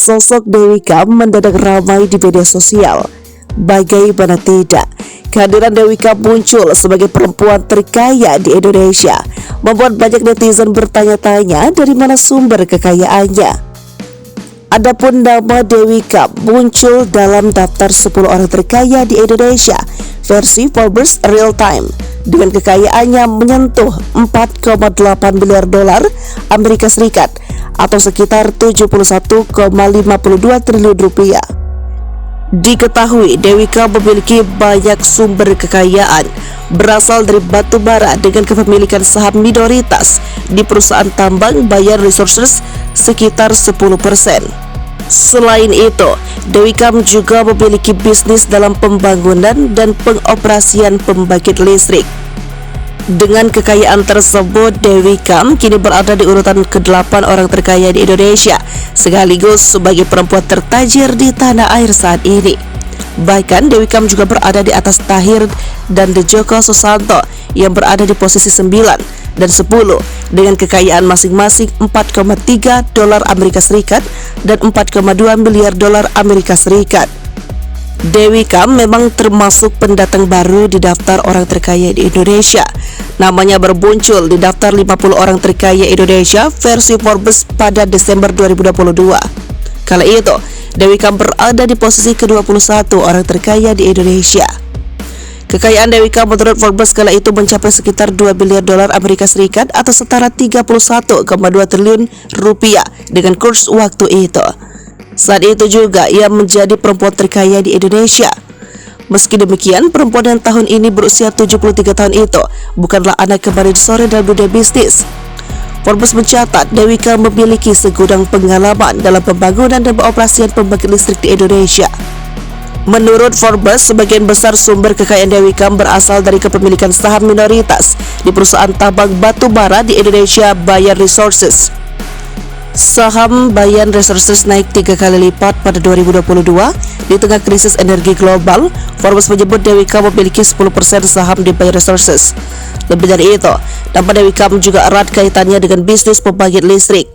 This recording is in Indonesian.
Sosok Dewi Kam mendadak ramai di media sosial. Bagaimana tidak, kehadiran Dewi Kam muncul sebagai perempuan terkaya di Indonesia membuat banyak netizen bertanya-tanya dari mana sumber kekayaannya. Adapun nama Dewi Kam muncul dalam daftar 10 orang terkaya di Indonesia versi Forbes Real Time dengan kekayaannya menyentuh 4,8 miliar dolar Amerika Serikat atau sekitar 71,52 triliun rupiah. Diketahui Dewi Kam memiliki banyak sumber kekayaan berasal dari batu bara dengan kepemilikan saham minoritas di perusahaan tambang Bayan Resources sekitar 10%. Selain itu, Dewi Kam juga memiliki bisnis dalam pembangunan dan pengoperasian pembangkit listrik. Dengan kekayaan tersebut, Dewi Kam kini berada di urutan ke-8 orang terkaya di Indonesia, sekaligus sebagai perempuan tertajir di tanah air saat ini. Bahkan Dewi Kam juga berada di atas Tahir dan Djoko Susanto yang berada di posisi 9 dan 10 dengan kekayaan masing-masing 4,3 dolar Amerika Serikat dan 4,2 miliar dolar Amerika Serikat. Dewi Kam memang termasuk pendatang baru di daftar orang terkaya di Indonesia. Namanya bermuncul di daftar 50 orang terkaya Indonesia versi Forbes pada Desember 2022. Kala itu, Dewi Kam berada di posisi ke-21 orang terkaya di Indonesia. Kekayaan Dewi Kam menurut Forbes kala itu mencapai sekitar 2 miliar dolar Amerika Serikat atau setara 31,2 triliun rupiah dengan kurs waktu itu. Saat itu juga ia menjadi perempuan terkaya di Indonesia. Meski demikian, perempuan yang tahun ini berusia 73 tahun itu bukanlah anak kemarin sore dalam dunia bisnis. Forbes mencatat Dewi Kam memiliki segudang pengalaman dalam pembangunan dan pengoperasian pembangkit listrik di Indonesia. Menurut Forbes, sebagian besar sumber kekayaan Dewi Kam berasal dari kepemilikan saham minoritas di perusahaan tambang batu bara di Indonesia Bayan Resources. Saham Bayan Resources naik 3 kali lipat pada 2022 di tengah krisis energi global. Forbes menyebut Dewi Kam memiliki 10% saham di Bayan Resources. Lebih dari itu, nama Dewi Kam juga erat kaitannya dengan bisnis pembangkit listrik.